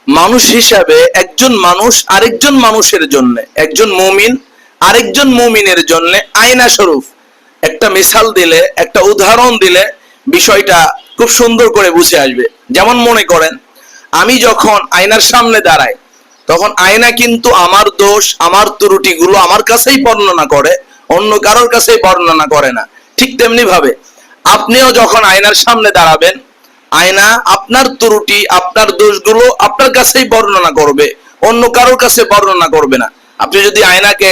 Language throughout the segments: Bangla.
মানুষ হিসাবে একজন মানুষ আরেকজন মানুষের জন্য, একজন মুমিন আরেকজন মুমিনের জন্য আয়না স্বরূপ। একটা মিসাল দিলে, একটা উদাহরণ দিলে বিষয়টা খুব সুন্দর করে বুঝে আসবে। যেমন মনে করেন, আমি যখন আয়নার সামনে দাঁড়াই, তখন আয়না কিন্তু আমার দোষ, আমার ত্রুটিগুলো আমার কাছেই বর্ণনা করে, অন্য কারোর কাছেই বর্ণনা করে না। ঠিক তেমনি ভাবে আপনিও যখন আয়নার সামনে দাঁড়াবেন, আয়না আপনার ত্রুটি, আপনার দোষগুলো আপনার কাছেই বর্ণনা করবে, অন্য কারোর কাছে বর্ণনা করবে না। আপনি যদি আয়নাকে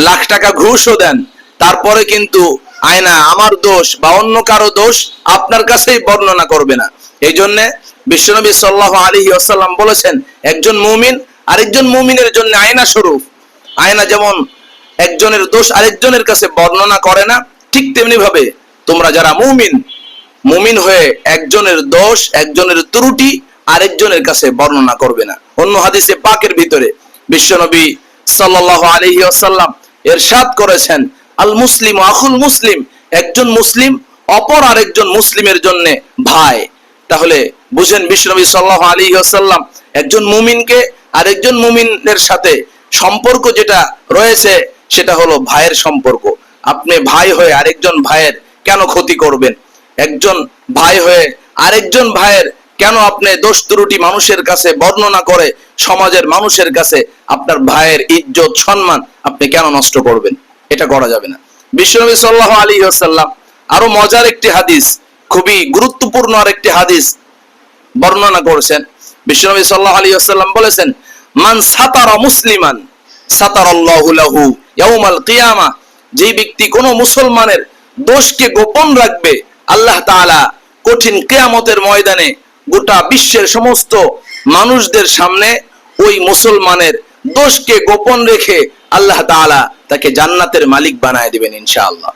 লাখ টাকা ঘুষও দেন, তারপরে কিন্তু আয়না আমার দোষ বা অন্য কারো দোষ আপনার কাছেই বর্ণনা করবে না। এই জন্য বিশ্বনবী সাল্লাল্লাহু আলাইহি ওয়াসাল্লাম বলেছেন, একজন মুমিন আরেকজন মুমিনের জন্য আয়না স্বরূপ। আয়না যেমন একজনের দোষ আরেকজনের কাছে বর্ণনা করে না, ঠিক তেমনি ভাবে তোমরা যারা মুমিন, মুমিন হয়ে একজনের দোষ, একজনের ত্রুটি আরেকজনের কাছে বর্ণনা করবে না। অন্য হাদিসে পাকের ভিতরে বিশ্বনবী সাল্লাল্লাহু আলাইহি ওয়াসাল্লাম ইরশাদ করেছেন, আল মুসলিম আখুল মুসলিম, একজন মুসলিম অপর আরেকজন মুসলিমের জন্য ভাই। তাহলে বুঝেন, বিশ্বনবী সাল্লাল্লাহু আলাইহি ওয়াসাল্লাম একজন মুমিনকে আরেকজন মুমিনের সাথে সম্পর্ক যেটা রয়েছে সেটা হলো ভাইয়ের সম্পর্ক। আপনি ভাই হয়ে আরেকজন ভাইয়ের কেন ক্ষতি করবেন? একজন ভাই হয়ে আরেকজন ভাইয়ের কেন আপনি দোষ ত্রুটি মানুষের কাছে বর্ণনা করে সমাজের মানুষের কাছে আপনার ভাইয়ের ইজ্জত সম্মান আপনি কেন নষ্ট করবেন? এটা করা যাবে না। বিশ্বনবী সাল্লাল্লাহু আলাইহি ওয়াসাল্লাম আরো মজার একটি হাদিস, খুবই গুরুত্বপূর্ণ আরেকটি হাদিস বর্ণনা করেছেন। বিশ্বনবী সাল্লাল্লাহু আলাইহি ওয়াসাল্লাম বলেছেন, মান সাতারা মুসলিমান সাতারাল্লাহু লাহু ইয়াউমাল কিয়ামা, যে ব্যক্তি কোন মুসলমানের দোষকে গোপন রাখবে, আল্লাহ তাআলা কঠিন কিয়ামতের ময়দানে গোটা বিশ্বের সমস্ত মানুষদের সামনে ওই মুসলমানের দোষকে গোপন রেখে আল্লাহ তাআলা তাকে জান্নাতের মালিক বানায় দিবেন ইনশাআল্লাহ।